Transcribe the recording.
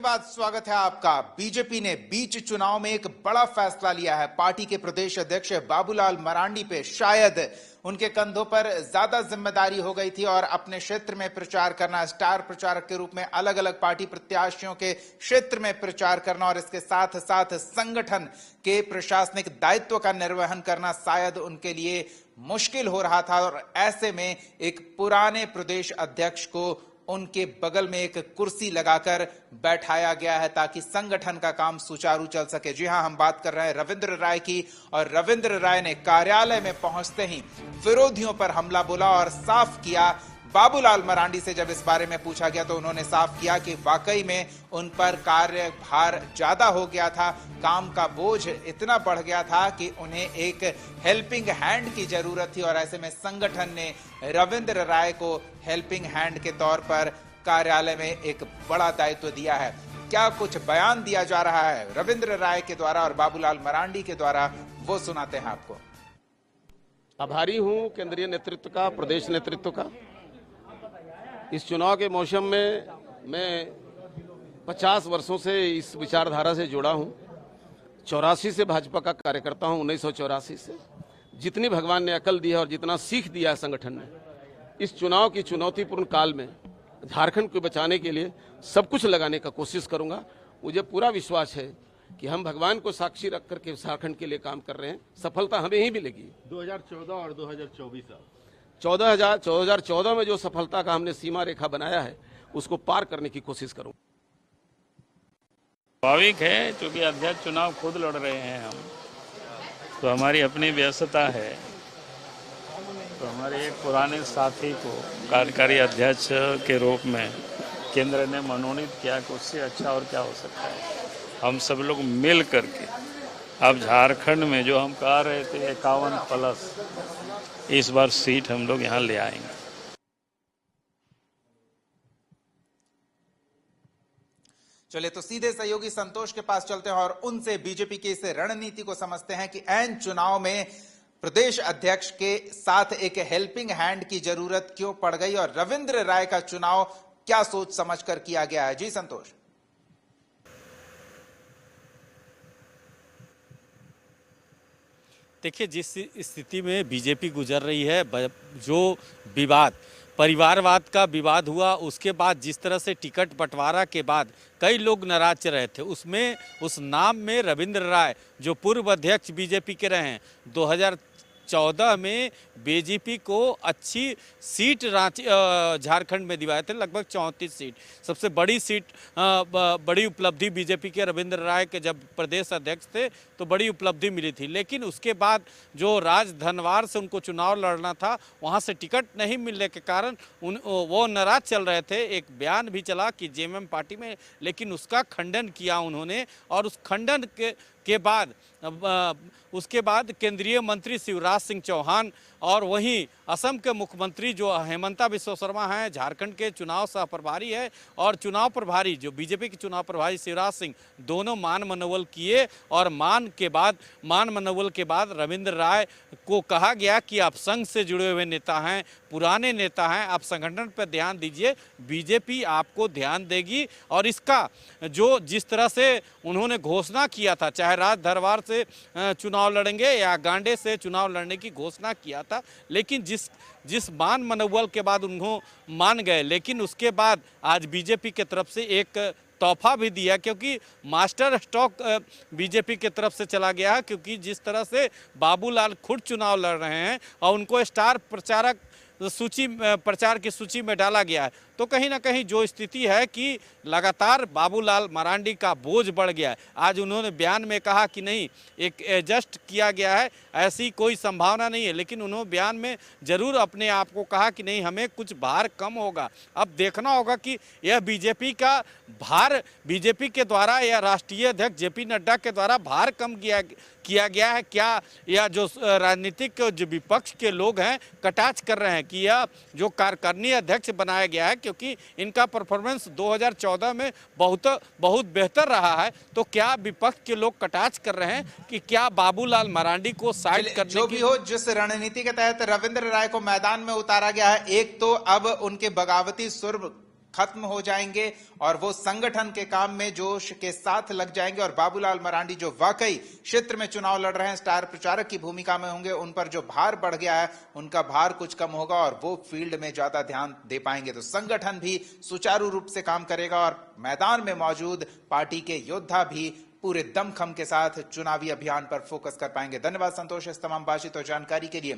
बाद स्वागत है आपका। बीजेपी ने बीच चुनाव में एक बड़ा फैसला लिया है। पार्टी के प्रदेश अध्यक्ष बाबूलाल मरांडी पे शायद उनके कंधों पर ज्यादा जिम्मेदारी हो गई थी और अपने क्षेत्र में प्रचार करना, स्टार प्रचारक के रूप में अलग अलग पार्टी प्रत्याशियों के क्षेत्र में प्रचार करना और इसके साथ साथ संगठन के प्रशासनिक दायित्व का निर्वहन करना शायद उनके लिए मुश्किल हो रहा था। और ऐसे में एक पुराने प्रदेश अध्यक्ष को उनके बगल में एक कुर्सी लगाकर बैठाया गया है ताकि संगठन का काम सुचारू चल सके। जी हां, हम बात कर रहे हैं रविंद्र राय की। और रविंद्र राय ने कार्यालय में पहुंचते ही विरोधियों पर हमला बोला और साफ किया। बाबूलाल मरांडी से जब इस बारे में पूछा गया तो उन्होंने साफ किया कि वाकई में उन पर कार्यभार ज्यादा हो गया था, काम का बोझ इतना बढ़ गया था कि उन्हें एक हेल्पिंग हैंड की जरूरत थी और ऐसे में संगठन ने रविंद्र राय को हेल्पिंग हैंड के तौर पर कार्यालय में एक बड़ा दायित्व दिया है। क्या कुछ बयान दिया जा रहा है रविंद्र राय के द्वारा और बाबूलाल मरांडी के द्वारा, वो सुनाते हैं आपको। आभारी हूं केंद्रीय नेतृत्व का, प्रदेश नेतृत्व का। इस चुनाव के मौसम में मैं 50 वर्षों से इस विचारधारा से जुड़ा हूं। 84 से भाजपा का कार्यकर्ता हूं, 1984 से। जितनी भगवान ने अकल दी है और जितना सीख दिया है संगठन ने, इस चुनाव की चुनौतीपूर्ण काल में झारखंड को बचाने के लिए सब कुछ लगाने का कोशिश करूंगा। मुझे पूरा विश्वास है कि हम भगवान को साक्षी रख करके झारखंड के लिए काम कर रहे हैं। सफलता हमें ही मिलेगी। 2014 और 2024 2014 में जो सफलता का हमने सीमा रेखा बनाया है उसको पार करने की कोशिश करूं। स्वाभाविक है, क्योंकि अध्यक्ष चुनाव खुद लड़ रहे हैं हम, तो हमारी अपनी व्यस्तता है। तो हमारे एक पुराने साथी को कार्यकारी अध्यक्ष के रूप में केंद्र ने मनोनीत किया कि उससे अच्छा और क्या हो सकता है। हम सब लोग मिल करके अब झारखंड में जो हम कह रहे थे 51+ इस बार सीट हम लोग यहाँ ले आएंगे। चलिए तो सीधे सहयोगी संतोष के पास चलते हैं और उनसे बीजेपी की इस रणनीति को समझते हैं कि ऐन चुनाव में प्रदेश अध्यक्ष के साथ एक हेल्पिंग हैंड की जरूरत क्यों पड़ गई और रविंद्र राय का चुनाव क्या सोच समझकर किया गया है। जी संतोष। देखिए, जिस स्थिति में बीजेपी गुजर रही है, जो विवाद परिवारवाद का विवाद हुआ, उसके बाद जिस तरह से टिकट बंटवारा के बाद कई लोग नाराज चल रहे थे, उसमें उस नाम में रविंद्र राय जो पूर्व अध्यक्ष बीजेपी के रहे हैं, 2014 में बीजेपी को अच्छी सीट झारखंड में दिवाए थे, लगभग 34 सीट। सबसे बड़ी सीट, बड़ी उपलब्धि बीजेपी के रविंद्र राय के जब प्रदेश अध्यक्ष थे तो बड़ी उपलब्धि मिली थी। लेकिन उसके बाद जो राजधनवार से उनको चुनाव लड़ना था, वहां से टिकट नहीं मिलने के कारण वो नाराज चल रहे थे। एक बयान भी चला कि जेएमएम पार्टी में, लेकिन उसका खंडन किया उन्होंने। और उस खंडन के बाद उसके बाद केंद्रीय मंत्री शिवराज सिंह चौहान और वहीं असम के मुख्यमंत्री जो हेमंता बिस्वा शर्मा हैं, झारखंड के चुनाव सह प्रभारी है, और चुनाव प्रभारी जो बीजेपी के चुनाव प्रभारी शिवराज सिंह, दोनों मान मनोवल किए। और मान मनोवल के बाद रविंद्र राय को कहा गया कि आप संघ से जुड़े हुए नेता हैं, पुराने नेता हैं, आप संगठन पर ध्यान दीजिए, बीजेपी आपको ध्यान देगी। और इसका जो जिस तरह से उन्होंने घोषणा किया था, चाहे राज दरबार से चुनाव लड़ेंगे या गांडे से चुनाव लड़ने की घोषणा किया था, लेकिन जिस मान मनोबल के बाद उन्होंने मान गए, लेकिन उसके बाद आज बीजेपी के तरफ से एक तोहफा भी दिया, क्योंकि मास्टर स्ट्रोक बीजेपी के तरफ से चला गया है। क्योंकि जिस तरह से बाबूलाल खुद चुनाव लड़ रहे हैं और उनको स्टार प्रचारक प्रचार की सूची में डाला गया है, तो कहीं ना कहीं जो स्थिति है कि लगातार बाबूलाल मरांडी का बोझ बढ़ गया है। आज उन्होंने बयान में कहा कि नहीं, एक एडजस्ट किया गया है, ऐसी कोई संभावना नहीं है। लेकिन उन्होंने बयान में जरूर अपने आप को कहा कि नहीं, हमें कुछ भार कम होगा। अब देखना होगा कि यह बीजेपी का भार, बीजेपी के द्वारा या राष्ट्रीय अध्यक्ष जेपी नड्डा के द्वारा भार कम किया गया है क्या, या जो राजनीतिक जो विपक्ष के लोग हैं कटाक्ष कर रहे हैं कि यह जो कार्यकारिणी अध्यक्ष बनाया गया है, क्योंकि इनका परफॉर्मेंस 2014 में बहुत बेहतर रहा है, तो क्या विपक्ष के लोग कटाक्ष कर रहे हैं कि क्या बाबूलाल मरांडी को साइड करने जो भी हो, जिस रणनीति के तहत रविंद्र राय को मैदान में उतारा गया है, एक तो अब उनके बगावती सुर खत्म हो जाएंगे और वो संगठन के काम में जोश के साथ लग जाएंगे। और बाबूलाल मरांडी जो वाकई क्षेत्र में चुनाव लड़ रहे हैं, स्टार प्रचारक की भूमिका में होंगे, उन पर जो भार बढ़ गया है उनका भार कुछ कम होगा और वो फील्ड में ज्यादा ध्यान दे पाएंगे। तो संगठन भी सुचारू रूप से काम करेगा और मैदान में मौजूद पार्टी के योद्धा भी पूरे दमखम के साथ चुनावी अभियान पर फोकस कर पाएंगे। धन्यवाद संतोष इस तमाम बातचीत और जानकारी के लिए।